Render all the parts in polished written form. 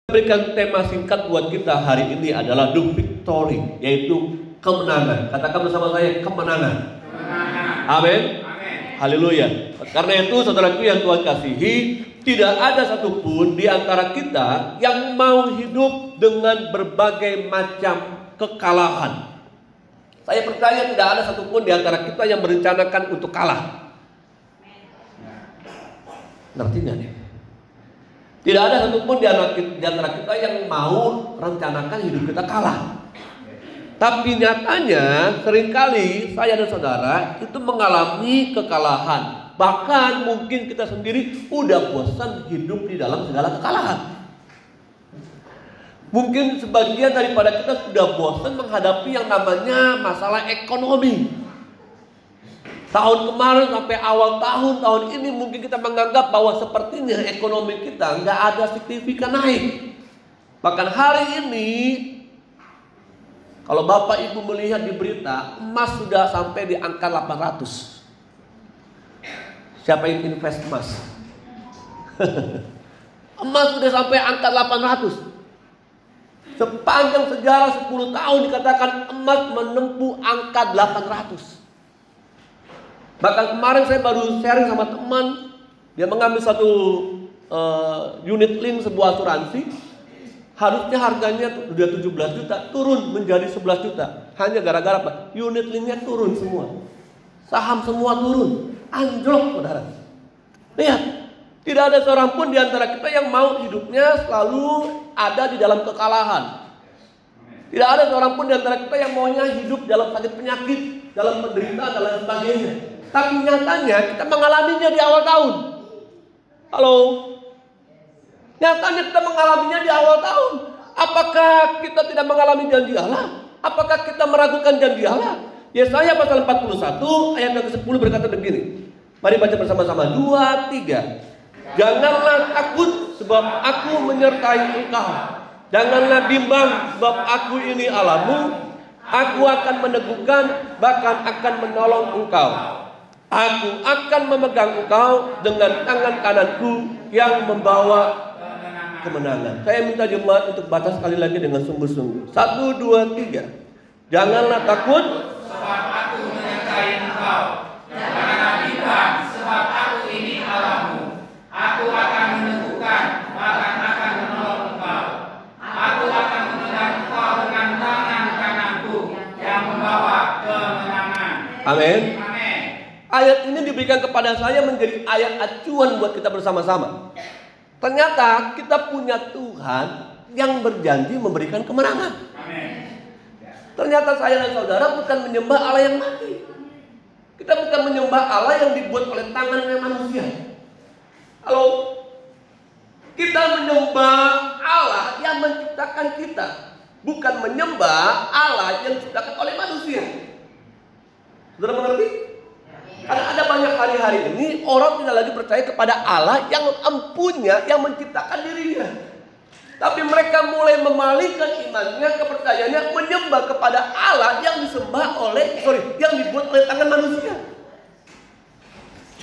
Berikan tema singkat buat kita hari ini adalah The Victory, yaitu kemenangan. Katakan bersama saya, kemenangan. Amin. Haleluya. Karena itu saudaraku yang Tuhan kasihi, tidak ada satupun di antara kita yang mau hidup dengan berbagai macam kekalahan. Saya percaya tidak ada satupun di antara kita yang merencanakan untuk kalah. Ngerti nggak nih? Tidak ada satupun di antara kita yang mau rencanakan hidup kita kalah. Tapi nyatanya seringkali saya dan saudara itu mengalami kekalahan. Bahkan mungkin kita sendiri udah bosan hidup di dalam segala kekalahan. Mungkin sebagian daripada kita sudah bosan menghadapi yang namanya masalah ekonomi. Tahun kemarin sampai awal tahun ini mungkin kita menganggap bahwa sepertinya ekonomi kita nggak ada signifikan naik. Bahkan hari ini, kalau Bapak Ibu melihat di berita, emas sudah sampai di angka 800. Siapa yang invest emas? Emas sudah sampai angka 800. Sepanjang sejarah 10 tahun dikatakan emas menempuh angka 800. Bahkan kemarin saya baru sharing sama teman, dia mengambil satu unit link sebuah asuransi. Harusnya harganya sudah 17 juta, turun menjadi 11 juta. Hanya gara-gara apa? Unit linknya turun semua. Saham semua turun, anjlok saudara. Lihat, tidak ada seorang pun di antara kita yang mau hidupnya selalu ada di dalam kekalahan. Tidak ada seorang pun di antara kita yang maunya hidup dalam sakit penyakit, dalam penderitaan dan lain sebagainya. Tapi nyatanya kita mengalaminya di awal tahun. Halo? Nyatanya kita mengalaminya di awal tahun. Apakah kita tidak mengalami janji Allah? Apakah kita meragukan janji Allah? Yesaya pasal 41 ayat yang ke-10 berkata begini. Mari baca bersama-sama. 2, 3. Janganlah takut sebab aku menyertai engkau. Janganlah bimbang sebab aku ini Allahmu. Aku akan meneguhkan, bahkan akan menolong engkau. Aku akan memegang engkau dengan tangan kananku yang membawa kemenangan. Saya minta jemaat untuk baca sekali lagi dengan sungguh-sungguh. 1, 2, 3. Janganlah takut sebab aku menyertai engkau. Janganlah bimbang sebab aku ini Allahmu. Aku akan meneguhkan, bahkan akan menolong engkau. Aku akan memegang engkau dengan tangan kananku yang membawa kemenangan. Amin. Ayat ini diberikan kepada saya menjadi ayat acuan buat kita bersama-sama. Ternyata kita punya Tuhan yang berjanji memberikan kemenangan. Amin. Ternyata saya dan saudara bukan menyembah Allah yang mati. Kita bukan menyembah Allah yang dibuat oleh tangan manusia. Halo? Kita menyembah Allah yang menciptakan kita, bukan menyembah Allah yang diciptakan oleh manusia. Saudara mengerti? Karena ada banyak hari-hari ini orang tidak lagi percaya kepada Allah yang empunya, yang menciptakan dirinya. Tapi mereka mulai memalingkan imannya, kepercayaannya menyembah kepada Allah yang yang dibuat oleh tangan manusia.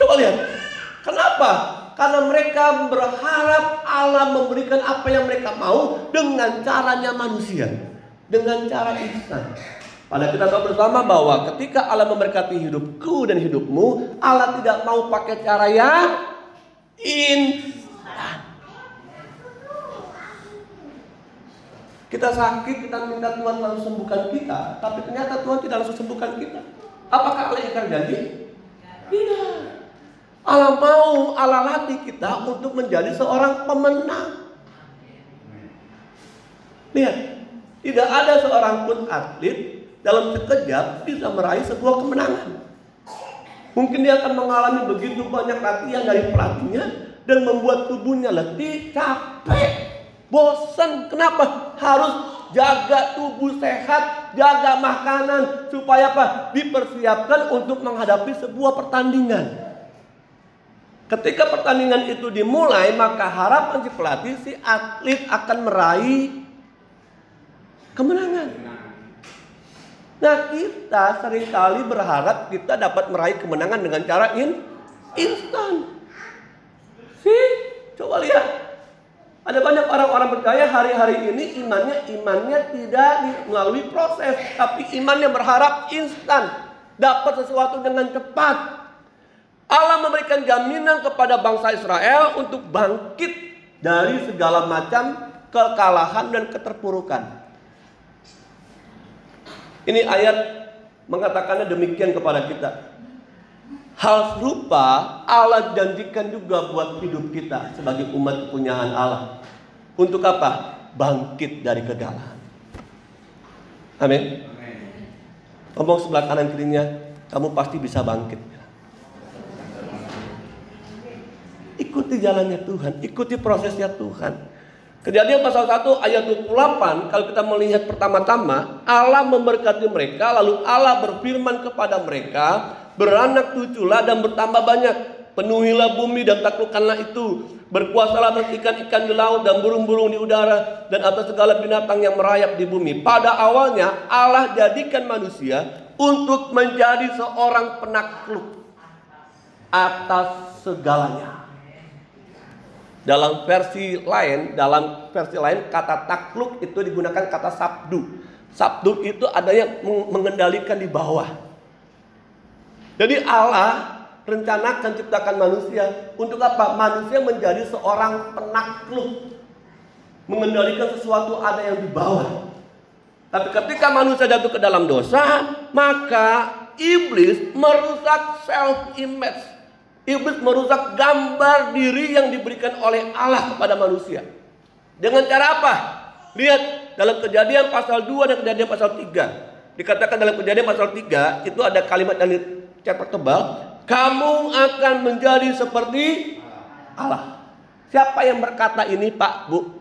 Coba lihat. Kenapa? Karena mereka berharap Allah memberikan apa yang mereka mau dengan caranya manusia, dengan cara instan. Padahal kita tahu bersama bahwa ketika Allah memberkati hidupku dan hidupmu, Allah tidak mau pakai cara yang instan. Kita sakit, kita minta Tuhan langsung sembuhkan kita, tapi ternyata Tuhan tidak langsung sembuhkan kita. Apakah Allah ingkar janji? Tidak. Allah latih kita untuk menjadi seorang pemenang. Lihat, tidak ada seorang pun atlet dalam sekejap bisa meraih sebuah kemenangan. Mungkin dia akan mengalami begitu banyak latihan dari pelatihnya dan membuat tubuhnya letih, capek, bosan. Kenapa? Harus jaga tubuh sehat, jaga makanan supaya apa? Dipersiapkan untuk menghadapi sebuah pertandingan. Ketika pertandingan itu dimulai, maka harapan si pelatih, si atlet akan meraih kemenangan. Nah, kita seringkali berharap kita dapat meraih kemenangan dengan cara instan. Coba lihat. Ada banyak orang-orang percaya hari-hari ini imannya tidak melalui proses, tapi imannya berharap instan, dapat sesuatu dengan cepat. Allah memberikan jaminan kepada bangsa Israel untuk bangkit dari segala macam kekalahan dan keterpurukan. Ini ayat mengatakannya demikian kepada kita. Hal serupa Allah janjikan juga buat hidup kita sebagai umat kepunyaan Allah. Untuk apa? Bangkit dari kegagalan. Amin. Ngomong sebelah kanan kirinya, kamu pasti bisa bangkit. Ikuti jalannya Tuhan, ikuti prosesnya Tuhan. Kejadian pasal 1 ayat 28, kalau kita melihat pertama-tama, Allah memberkati mereka, lalu Allah berfirman kepada mereka, beranak cuculah dan bertambah banyak, penuhilah bumi dan taklukkanlah itu, berkuasalah atas ikan-ikan di laut dan burung-burung di udara, dan atas segala binatang yang merayap di bumi. Pada awalnya Allah jadikan manusia untuk menjadi seorang penakluk atas segalanya. Dalam versi lain kata takluk itu digunakan kata sabdu. Sabdu itu ada yang mengendalikan di bawah. Jadi Allah rencanakan ciptakan manusia untuk apa? Manusia menjadi seorang penakluk, mengendalikan sesuatu ada yang di bawah. Tapi ketika manusia jatuh ke dalam dosa, maka iblis merusak self image. Iblis merusak gambar diri yang diberikan oleh Allah kepada manusia. Dengan cara apa? Lihat dalam Kejadian pasal 2 dan Kejadian pasal 3. Dikatakan dalam Kejadian pasal 3 itu ada kalimat yang dicetak tebal, kamu akan menjadi seperti Allah. Siapa yang berkata ini, Pak, Bu?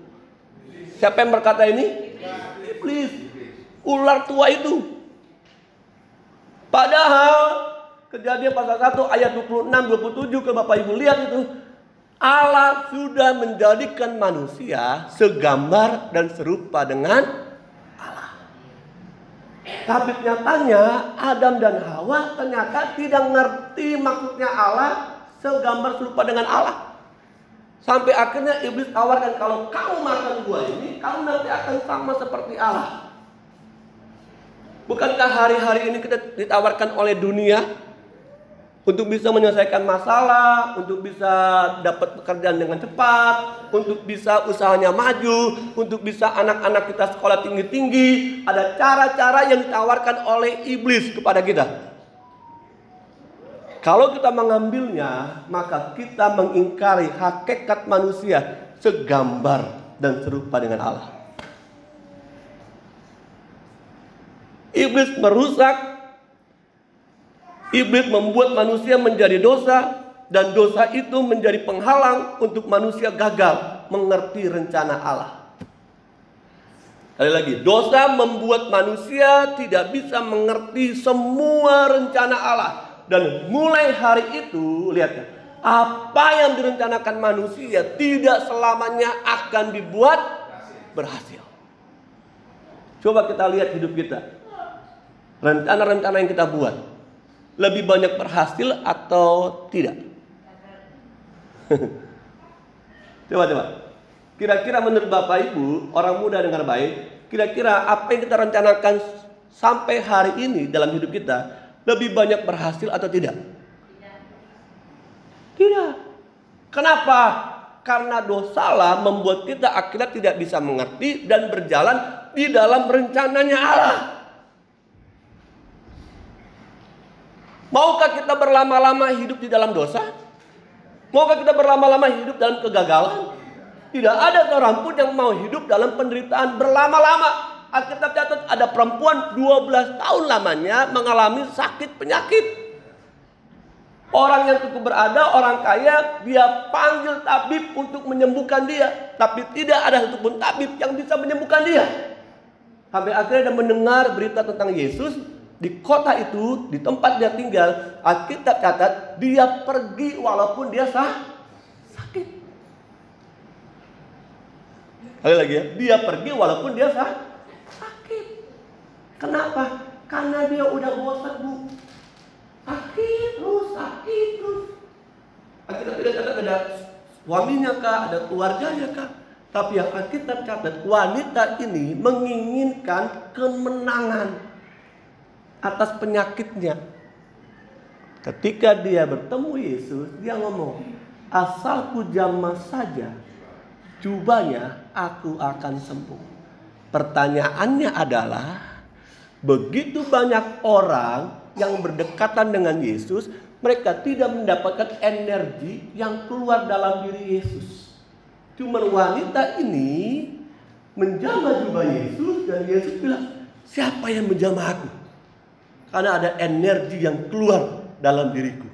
Siapa yang berkata ini? Iblis. Ular tua itu. Padahal Kejadian pasal 1 ayat 26-27 ke Bapak Ibu lihat itu. Allah sudah menjadikan manusia segambar dan serupa dengan Allah. Tapi nyatanya Adam dan Hawa ternyata tidak ngerti maksudnya Allah segambar serupa dengan Allah. Sampai akhirnya iblis tawarkan, kalau kamu makan buah ini, kamu nanti akan sama seperti Allah. Bukankah hari-hari ini kita ditawarkan oleh dunia untuk bisa menyelesaikan masalah, untuk bisa dapat pekerjaan dengan cepat, untuk bisa usahanya maju, untuk bisa anak-anak kita sekolah tinggi-tinggi. Ada cara-cara yang ditawarkan oleh iblis kepada kita. Kalau kita mengambilnya, maka kita mengingkari hakikat manusia segambar dan serupa dengan Allah. Iblis merusak. Iblis membuat manusia menjadi dosa, dan dosa itu menjadi penghalang untuk manusia gagal mengerti rencana Allah. Sekali lagi, dosa membuat manusia tidak bisa mengerti semua rencana Allah. Dan mulai hari itu, lihat, apa yang direncanakan manusia tidak selamanya akan dibuat berhasil. Coba kita lihat hidup kita. Rencana-rencana yang kita buat lebih banyak berhasil atau tidak? Coba. Kira-kira menurut Bapak Ibu, orang muda dengar baik, kira-kira apa yang kita rencanakan sampai hari ini dalam hidup kita lebih banyak berhasil atau tidak? Tidak. Kenapa? Karena dosalah membuat kita akhirnya tidak bisa mengerti dan berjalan di dalam rencananya Allah. Maukah kita berlama-lama hidup di dalam dosa? Maukah kita berlama-lama hidup dalam kegagalan? Tidak ada seorang pun yang mau hidup dalam penderitaan berlama-lama. Alkitab catat ada perempuan 12 tahun lamanya mengalami sakit penyakit. Orang yang cukup berada, orang kaya, dia panggil tabib untuk menyembuhkan dia. Tapi tidak ada satupun tabib yang bisa menyembuhkan dia. Sampai akhirnya dia mendengar berita tentang Yesus. Di kota itu, di tempat dia tinggal, Alkitab catat dia pergi walaupun dia sakit. Kali lagi ya, dia pergi walaupun dia sakit. Kenapa? Karena dia udah bosan, Bu. Sakit terus. Alkitab tidak catat ada suaminya kah, ada keluarganya kah. Tapi yang Alkitab catat, wanita ini menginginkan kemenangan atas penyakitnya. Ketika dia bertemu Yesus, dia ngomong, asal ku jamah saja jubahnya, aku akan sembuh. Pertanyaannya adalah, begitu banyak orang yang berdekatan dengan Yesus, mereka tidak mendapatkan energi yang keluar dalam diri Yesus. Cuma wanita ini menjamah jubah Yesus, dan Yesus bilang, siapa yang menjamah aku? Karena ada energi yang keluar dalam diriku.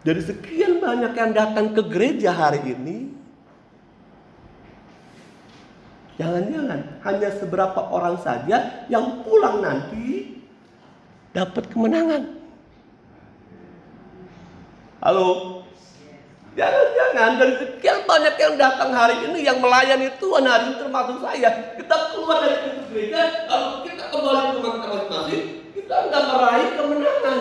Dari sekian banyak yang datang ke gereja hari ini, jangan-jangan hanya seberapa orang saja yang pulang nanti dapat kemenangan. Halo? Jangan-jangan dari sekian banyak yang datang hari ini, yang melayani Tuhan hari ini termasuk saya, kita keluar dari pintu gereja, lalu kita kembali ke rumah kita masing-masing, kita nggak meraih kemenangan.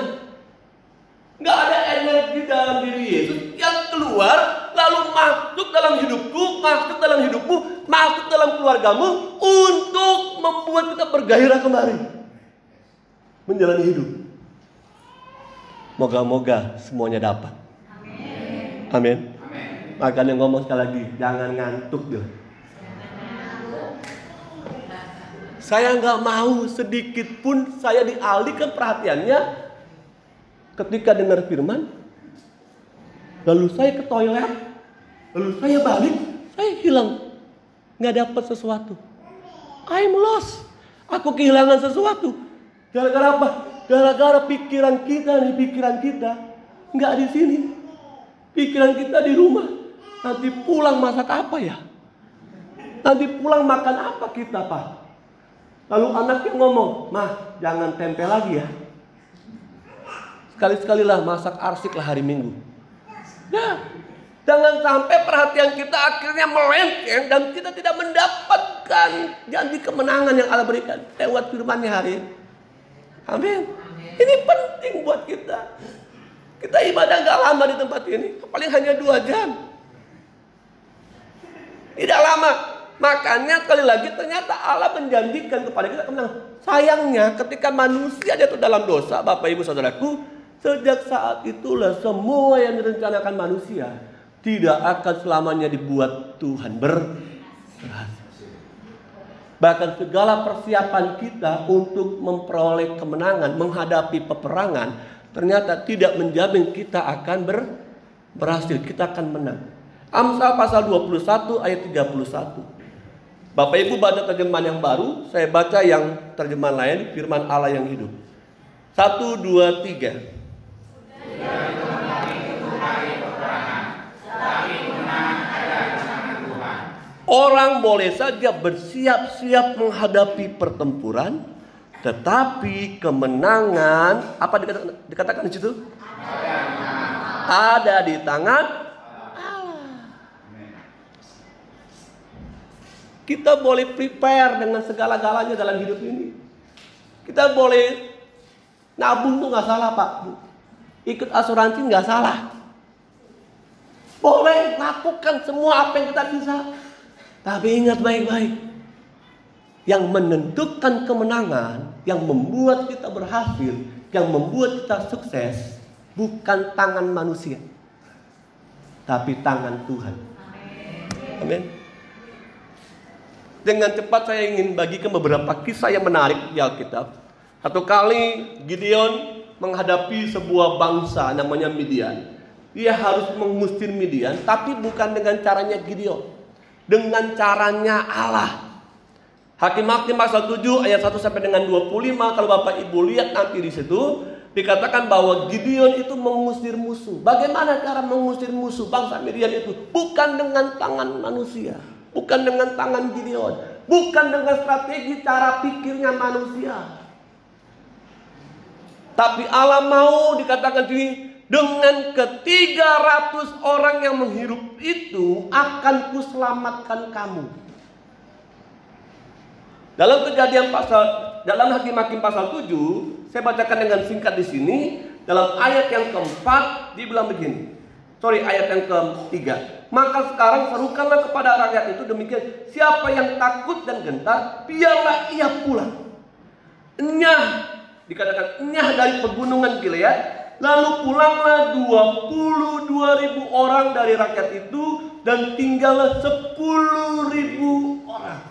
Nggak ada energi dalam diri Yesus yang keluar, lalu masuk dalam hidupku, masuk dalam hidupmu, masuk dalam keluargamu, untuk membuat kita bergairah kembali menjalani hidup. Moga-moga semuanya dapat. Amin. Makanya ngomong sekali lagi, jangan ngantuk deh. Saya nggak mau sedikit pun saya dialihkan perhatiannya ketika dengar firman. Lalu saya ke toilet, lalu saya balik, saya hilang, nggak dapat sesuatu. I'm lost. Aku kehilangan sesuatu. Gara-gara apa? Gara-gara pikiran kita nggak di sini. Pikiran kita di rumah. Nanti pulang masak apa ya? Nanti pulang makan apa kita, Pak? Lalu anaknya ngomong, "Mah, jangan tempe lagi ya. Sekali-sekalilah masak arsik lah hari Minggu." Nah, jangan sampai perhatian kita akhirnya melenceng dan kita tidak mendapatkan janji kemenangan yang Allah berikan lewat firman-Nya hari ini. Amin. Ini penting buat kita. Kita ibadah gak lama di tempat ini, paling hanya 2 jam. Tidak lama. Makanya sekali lagi ternyata Allah menjanjikan kepada kita kemenangan. Sayangnya ketika manusia jatuh dalam dosa, Bapak Ibu Saudaraku, sejak saat itulah semua yang direncanakan manusia tidak akan selamanya dibuat Tuhan berhasil. Bahkan segala persiapan kita untuk memperoleh kemenangan, menghadapi peperangan, ternyata tidak menjamin kita akan berhasil, kita akan menang. Amsal pasal 21 ayat 31. Bapak Ibu baca terjemahan yang baru, saya baca yang terjemahan lain, firman Allah yang hidup. 1, 2, 3. Orang boleh saja bersiap-siap menghadapi pertempuran, tetapi kemenangan, apa dikatakan di situ? Ada di tangan Allah. Kita boleh prepare dengan segala-galanya dalam hidup ini. Kita boleh nabung tuh nggak salah, Pak. Ikut asuransi nggak salah. Boleh lakukan semua apa yang kita bisa. Tapi ingat baik-baik, yang menentukan kemenangan, yang membuat kita berhasil, yang membuat kita sukses, bukan tangan manusia, tapi tangan Tuhan. Amin. Dengan cepat saya ingin bagikan beberapa kisah yang menarik di Alkitab. Satu kali Gideon menghadapi sebuah bangsa namanya Midian. Dia harus mengusir Midian, tapi bukan dengan caranya Gideon, dengan caranya Allah. Hakim-Hakim pasal 7 ayat 1 sampai dengan 25, kalau Bapak Ibu lihat nanti di situ dikatakan bahwa Gideon itu mengusir musuh. Bagaimana cara mengusir musuh bangsa Midian itu? Bukan dengan tangan manusia, bukan dengan tangan Gideon, bukan dengan strategi cara pikirnya manusia. Tapi Allah mau dikatakan sini, dengan ke-300 orang yang menghirup itu akan kuselamatkan kamu. Dalam dalam Hakim-Hakim pasal 7, saya bacakan dengan singkat di sini. Dalam ayat yang keempat dibilang begini. ayat yang ketiga. Maka sekarang serukanlah kepada rakyat itu demikian, siapa yang takut dan gentar, biarlah ia pulang. Enyah, dikatakan enyah dari pegunungan Gilead. Lalu pulanglah 22.000 orang dari rakyat itu, dan tinggallah 10.000 orang.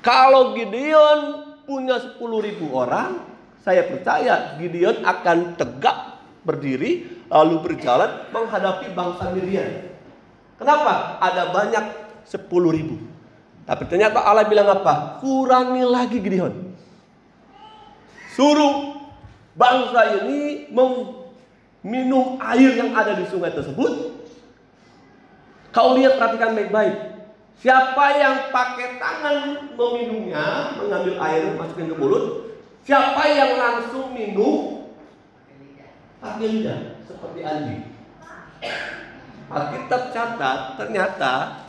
Kalau Gideon punya 10.000 orang, saya percaya Gideon akan tegak berdiri lalu berjalan menghadapi bangsa Midian. Kenapa? Ada banyak 10.000. Tapi ternyata Allah bilang apa? Kurangi lagi Gideon. Suruh bangsa ini minum air yang ada di sungai tersebut. Kau lihat, perhatikan baik-baik. Siapa yang pakai tangan meminumnya, mengambil air masukin ke mulut. Siapa yang langsung minum pakai lidah seperti anjing. Alkitab catat ternyata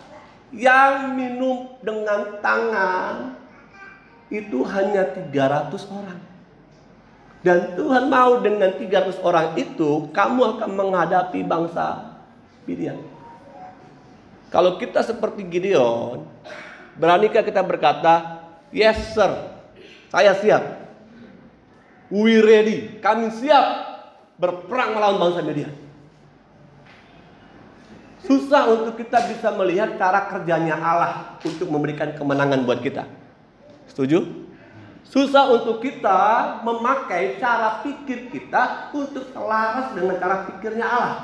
yang minum dengan tangan itu hanya 300 orang. Dan Tuhan mau dengan 300 orang itu kamu akan menghadapi bangsa Midian. Kalau kita seperti Gideon, beranikah kita berkata, yes sir, saya siap. We ready, kami siap berperang melawan bangsa Midian. Susah untuk kita bisa melihat cara kerjanya Allah untuk memberikan kemenangan buat kita. Setuju? Susah untuk kita memakai cara pikir kita untuk selaras dengan cara pikirnya Allah.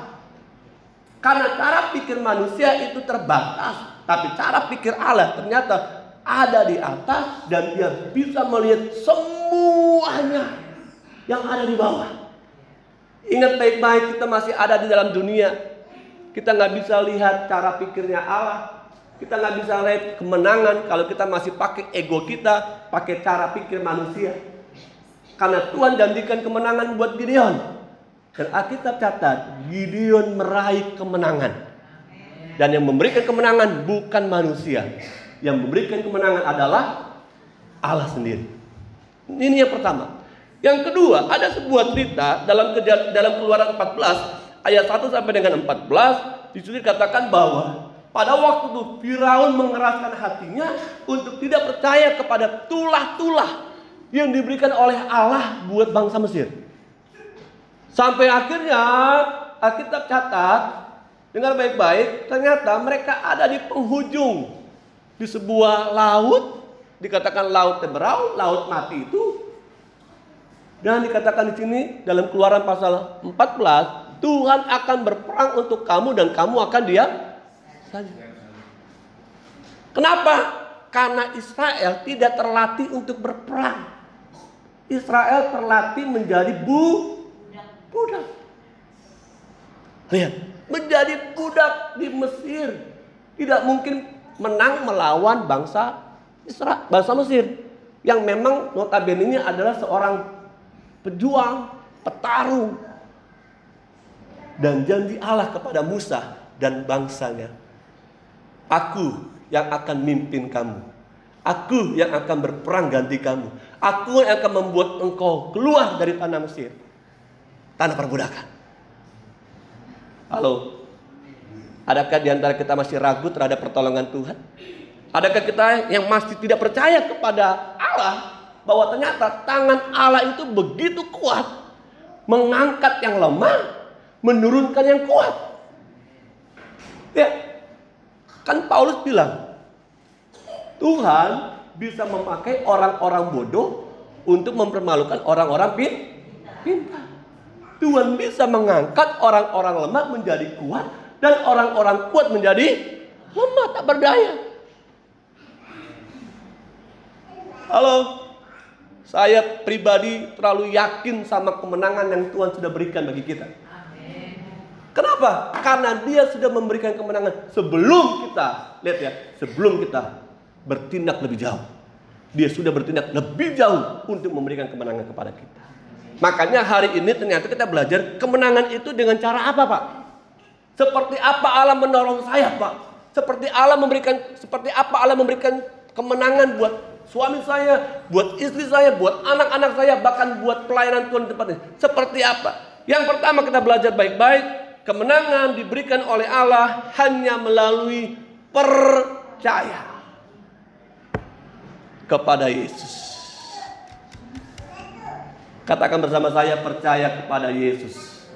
Karena cara pikir manusia itu terbatas, tapi cara pikir Allah ternyata ada di atas dan dia bisa melihat semuanya yang ada di bawah. Ingat baik-baik, kita masih ada di dalam dunia. Kita nggak bisa lihat cara pikirnya Allah. Kita nggak bisa lihat kemenangan kalau kita masih pakai ego kita, pakai cara pikir manusia. Karena Tuhan janjikan kemenangan buat Gideon. Dan Alkitab catat, Gideon meraih kemenangan. Dan yang memberikan kemenangan bukan manusia. Yang memberikan kemenangan adalah Allah sendiri. Ini yang pertama. Yang kedua, ada sebuah cerita dalam Keluaran 14 ayat 1 sampai dengan 14, di situ dikatakan bahwa pada waktu itu Firaun mengeraskan hatinya untuk tidak percaya kepada tulah-tulah yang diberikan oleh Allah buat bangsa Mesir. Sampai akhirnya Alkitab catat, dengar baik-baik, ternyata mereka ada di penghujung di sebuah laut, dikatakan laut Teberau, laut mati itu. Dan dikatakan di sini dalam Keluaran pasal 14, Tuhan akan berperang untuk kamu dan kamu akan diam saja. Kenapa? Karena Israel tidak terlatih untuk berperang. Israel terlatih menjadi budak. Lihat, menjadi budak di Mesir. Tidak mungkin menang melawan bangsa Mesir. Yang memang notabene adalah seorang pejuang, petarung. Dan janji Allah kepada Musa dan bangsanya, aku yang akan mimpin kamu. Aku yang akan berperang ganti kamu. Aku yang akan membuat engkau keluar dari tanah Mesir, tanah perbudakan. Halo, adakah di antara kita masih ragu terhadap pertolongan Tuhan? Adakah kita yang masih tidak percaya kepada Allah, bahwa ternyata tangan Allah itu begitu kuat, mengangkat yang lemah, menurunkan yang kuat? Ya, kan Paulus bilang, Tuhan bisa memakai orang-orang bodoh untuk mempermalukan orang-orang pintar. Tuhan bisa mengangkat orang-orang lemah menjadi kuat, dan orang-orang kuat menjadi lemah, tak berdaya. Halo, saya pribadi terlalu yakin sama kemenangan yang Tuhan sudah berikan bagi kita. Kenapa? Karena dia sudah memberikan kemenangan sebelum kita, lihat ya, sebelum kita bertindak lebih jauh. Dia sudah bertindak lebih jauh untuk memberikan kemenangan kepada kita. Makanya hari ini ternyata kita belajar kemenangan itu dengan cara apa, Pak? Seperti apa Allah menolong saya, Pak? Seperti apa Allah memberikan kemenangan buat suami saya, buat istri saya, buat anak-anak saya, bahkan buat pelayanan Tuhan di tempatnya. Seperti apa? Yang pertama kita belajar baik-baik, kemenangan diberikan oleh Allah hanya melalui percaya kepada Yesus. Katakan bersama saya, percaya kepada Yesus.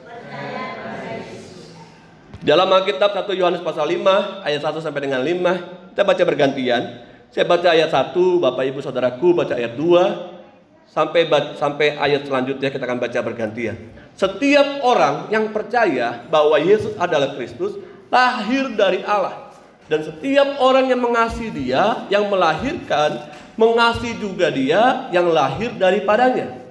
Dalam Alkitab 1 Yohanes pasal 5 ayat 1 sampai dengan 5, kita baca bergantian. Saya baca ayat 1, Bapak Ibu Saudaraku baca ayat 2 sampai ayat selanjutnya kita akan baca bergantian. Setiap orang yang percaya bahwa Yesus adalah Kristus lahir dari Allah, dan setiap orang yang mengasihi Dia yang melahirkan, mengasihi juga Dia yang lahir daripadanya.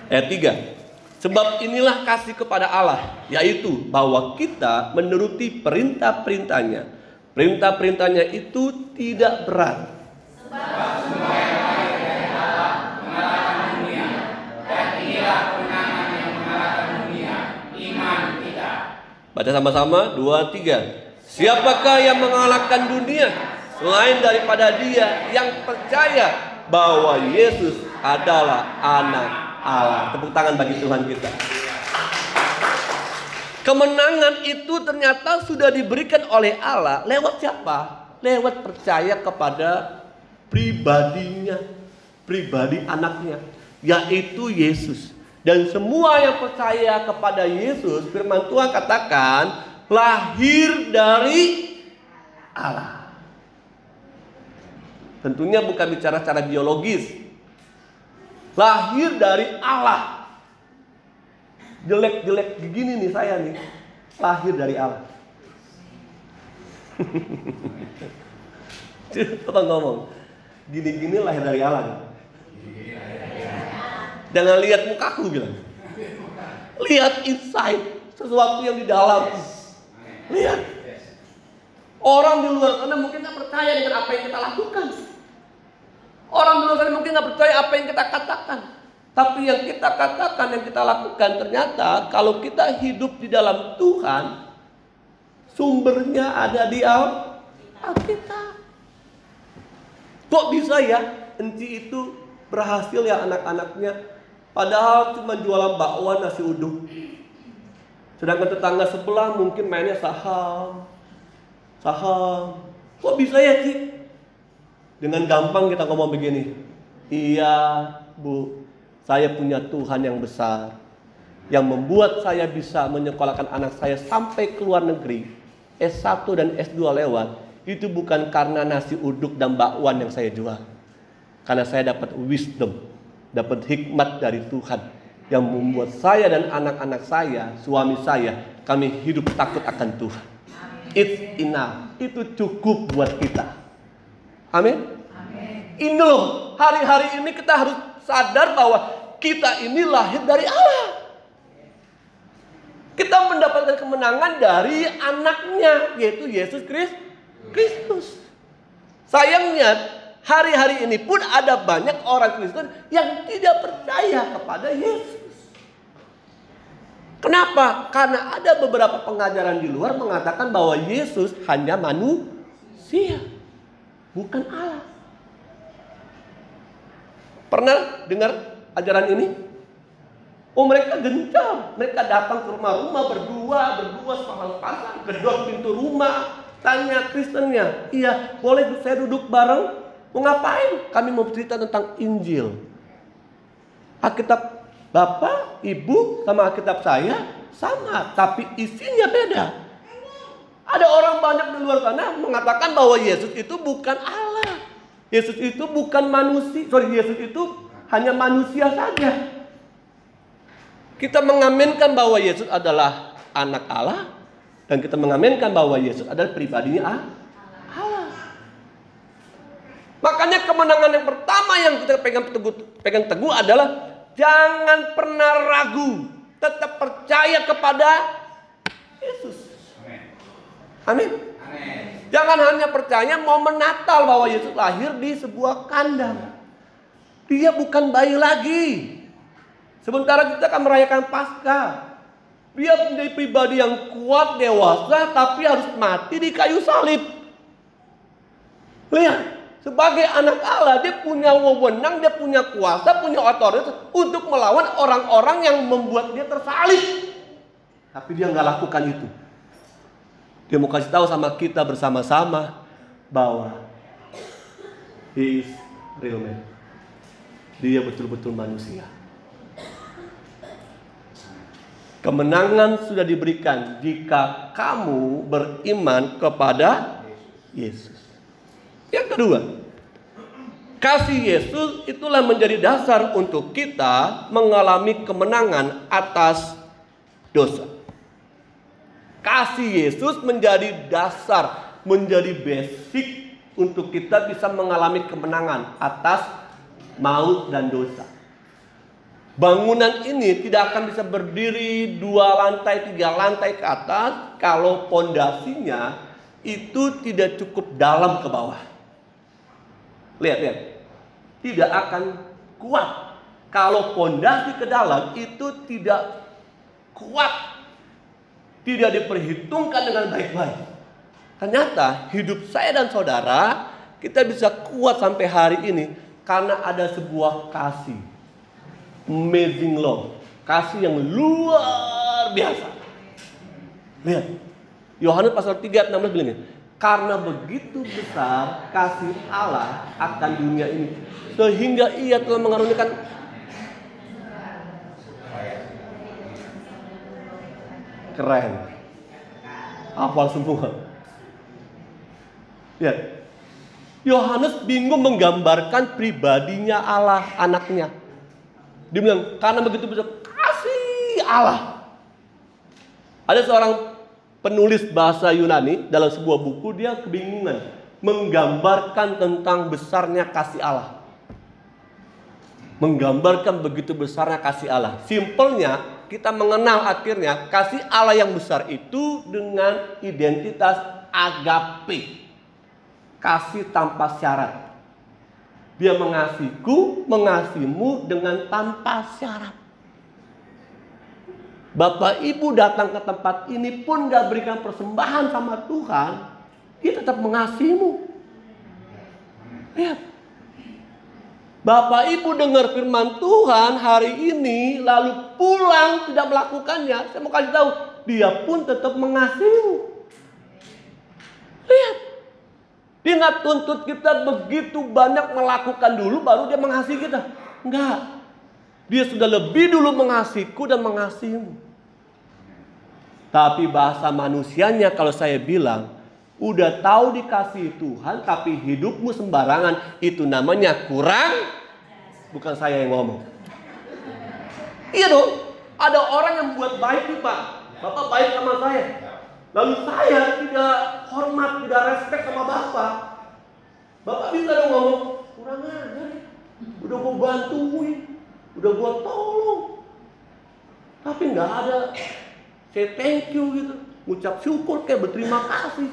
Ayat 3. Sebab inilah kasih kepada Allah, yaitu bahwa kita menuruti perintah-perintahnya. Perintah-perintahnya itu tidak berat. Sebab semua yang lahir dari Allah mengalahkan dunia, dan inilah kemenangan yang mengalahkan dunia, iman kita. Baca sama-sama, 2, 3. Siapakah yang mengalahkan dunia selain daripada Dia yang percaya bahwa Yesus adalah Anak Allah. Tepuk tangan bagi Tuhan kita. Kemenangan itu ternyata sudah diberikan oleh Allah lewat siapa? Lewat percaya kepada pribadinya, pribadi anaknya, yaitu Yesus. Dan semua yang percaya kepada Yesus, firman Tuhan katakan, lahir dari Allah. Tentunya bukan bicara secara biologis. Lahir dari Allah. Jelek-jelek begini nih saya nih, lahir dari Allah. Coba ngomong, gini-gini lahir dari Allah. Jangan lihat mukaku bilang. Lihat inside, sesuatu yang di dalam. Lihat. Orang di luar sana mungkin gak percaya dengan apa yang kita lakukan. Orang di luar sana mungkin gak percaya apa yang kita katakan. Tapi yang kita katakan, yang kita lakukan, ternyata kalau kita hidup di dalam Tuhan, sumbernya ada di Alkitab. Kok bisa ya Enci itu berhasil ya anak-anaknya, padahal cuma jualan bakwan nasi uduk. Sedangkan tetangga sebelah mungkin mainnya saham. Kok bisa ya Ci? Dengan gampang kita ngomong begini, iya Bu, saya punya Tuhan yang besar, yang membuat saya bisa menyekolahkan anak saya sampai ke luar negeri, S1 dan S2 lewat. Itu bukan karena nasi uduk dan bakwan yang saya jual, karena saya dapat wisdom, dapat hikmat dari Tuhan, yang membuat saya dan anak-anak saya, suami saya, kami hidup takut akan Tuhan. It's enough, itu cukup buat kita. Amin. Ini loh, hari-hari ini kita harus sadar bahwa kita ini lahir dari Allah. Kita mendapatkan kemenangan dari anaknya, yaitu Yesus Kristus. Sayangnya hari-hari ini pun ada banyak orang Kristen yang tidak percaya kepada Yesus. Kenapa? Karena ada beberapa pengajaran di luar mengatakan bahwa Yesus hanya manusia, bukan Allah. Pernah dengar ajaran ini? Oh, mereka gencar, mereka datang ke rumah-rumah berdua sepasang-pasang, gedor pintu rumah, tanya Kristennya, iya boleh saya duduk bareng? Mau ngapain? Kami mau cerita tentang Injil. Alkitab Bapak, Ibu sama Alkitab saya sama, tapi isinya beda. Ada orang banyak di luar sana mengatakan bahwa Yesus itu bukan Allah. Yesus itu bukan manusia, Yesus itu hanya manusia saja. Kita mengaminkan bahwa Yesus adalah anak Allah, dan kita mengaminkan bahwa Yesus adalah pribadinya Allah. Makanya kemenangan yang pertama yang kita pegang teguh adalah jangan pernah ragu, tetap percaya kepada Yesus. Amin. Jangan hanya percaya momen Natal bahwa Yesus lahir di sebuah kandang. Dia bukan bayi lagi. Sementara kita akan merayakan Paskah. Dia menjadi pribadi yang kuat, dewasa, tapi harus mati di kayu salib. Lihat, sebagai anak Allah dia punya wewenang, dia punya kuasa, punya otoritas untuk melawan orang-orang yang membuat dia tersalib. Tapi dia nggak lakukan itu. Dia mau kasih tahu sama kita bersama-sama bahwa He is real man. Dia betul-betul manusia. Kemenangan sudah diberikan jika kamu beriman kepada Yesus. Yang kedua, kasih Yesus itulah menjadi dasar untuk kita mengalami kemenangan atas dosa. Kasih Yesus menjadi dasar, menjadi basic untuk kita bisa mengalami kemenangan atas maut dan dosa. Bangunan ini tidak akan bisa berdiri 2 lantai, 3 lantai ke atas kalau pondasinya itu tidak cukup dalam ke bawah. Lihat. Tidak akan kuat. Kalau pondasi ke dalam itu tidak kuat. Tidak diperhitungkan dengan baik-baik. Ternyata hidup saya dan saudara kita bisa kuat sampai hari ini karena ada sebuah kasih. Amazing love. Kasih yang luar biasa. Lihat. Yohanes pasal 3 ayat 16 bilang ini. Karena begitu besar kasih Allah akan dunia ini, sehingga ia telah mengaruniakan keren. Hafal semua. Lihat. Yohanes bingung menggambarkan pribadinya Allah, anaknya. Dia bilang, karena begitu besar kasih Allah. Ada seorang penulis bahasa Yunani dalam sebuah buku, dia kebingungan menggambarkan tentang besarnya kasih Allah. Menggambarkan begitu besarnya kasih Allah. Simpelnya, kita mengenal akhirnya kasih Allah yang besar itu dengan identitas agape. Kasih tanpa syarat. Dia mengasihiku, mengasihimu dengan tanpa syarat. Bapak Ibu datang ke tempat ini pun gak berikan persembahan sama Tuhan, dia tetap mengasihimu. Lihat. Bapak Ibu dengar firman Tuhan hari ini lalu pulang tidak melakukannya, saya mau kasih tahu, dia pun tetap mengasihimu. Lihat. Dia nggak tuntut kita begitu banyak melakukan dulu baru dia mengasihi kita. Enggak. Dia sudah lebih dulu mengasihiku dan mengasihimu. Tapi bahasa manusianya kalau saya bilang, udah tahu dikasihi Tuhan tapi hidupmu sembarangan, itu namanya kurang. Bukan saya yang ngomong. Iya dong. Ada orang yang buat baik nih Pak. Bapak baik sama saya. Lalu saya tidak hormat, tidak respect sama Bapak. Bapak bisa dong ngomong, kurang ajar. Udah gue bantuin, udah gue tolong. Tapi nggak ada say thank you gitu. Ngucap syukur kayak berterima kasih.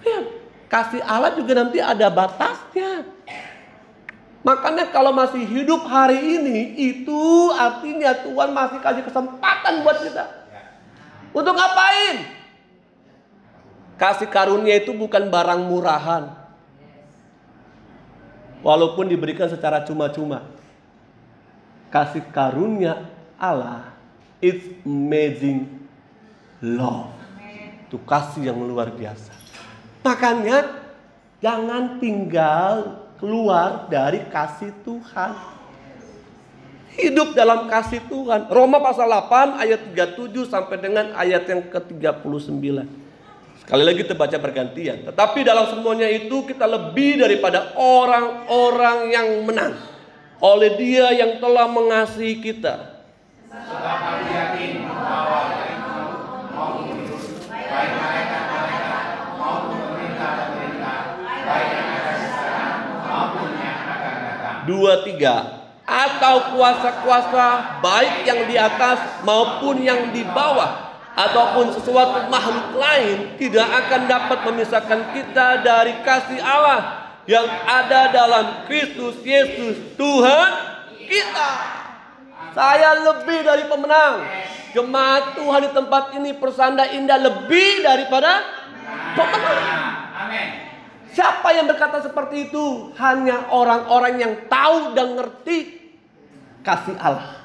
Lihat, kasih Allah juga nanti ada batasnya. Makanya kalau masih hidup hari ini, itu artinya Tuhan masih kasih kesempatan buat kita. Untuk ngapain? Kasih karunia itu bukan barang murahan. Walaupun diberikan secara cuma-cuma. Kasih karunia Allah, it's amazing love. Itu kasih yang luar biasa. Makanya jangan tinggal keluar dari kasih Tuhan. Hidup dalam kasih Tuhan. Roma pasal 8 ayat 37 sampai dengan ayat yang ke-39. Sekali lagi kita baca bergantian. Tetapi dalam semuanya itu kita lebih daripada orang-orang yang menang. Oleh Dia yang telah mengasihi kita. Sebab kami yakin bahwa baik maut maupun hidup, baik malaikat-malaikat maupun pemerintah-pemerintah, baik yang ada sekarang maupun yang akan datang. 2, 3. Atau kuasa-kuasa baik yang di atas maupun yang di bawah, ataupun sesuatu makhluk lain tidak akan dapat memisahkan kita dari kasih Allah yang ada dalam Kristus Yesus Tuhan kita. Saya lebih dari pemenang. Jemaat Tuhan di tempat ini, Persanda Indah lebih daripada pemenang. Amin. Siapa yang berkata seperti itu? Hanya orang-orang yang tahu dan ngerti kasih Allah.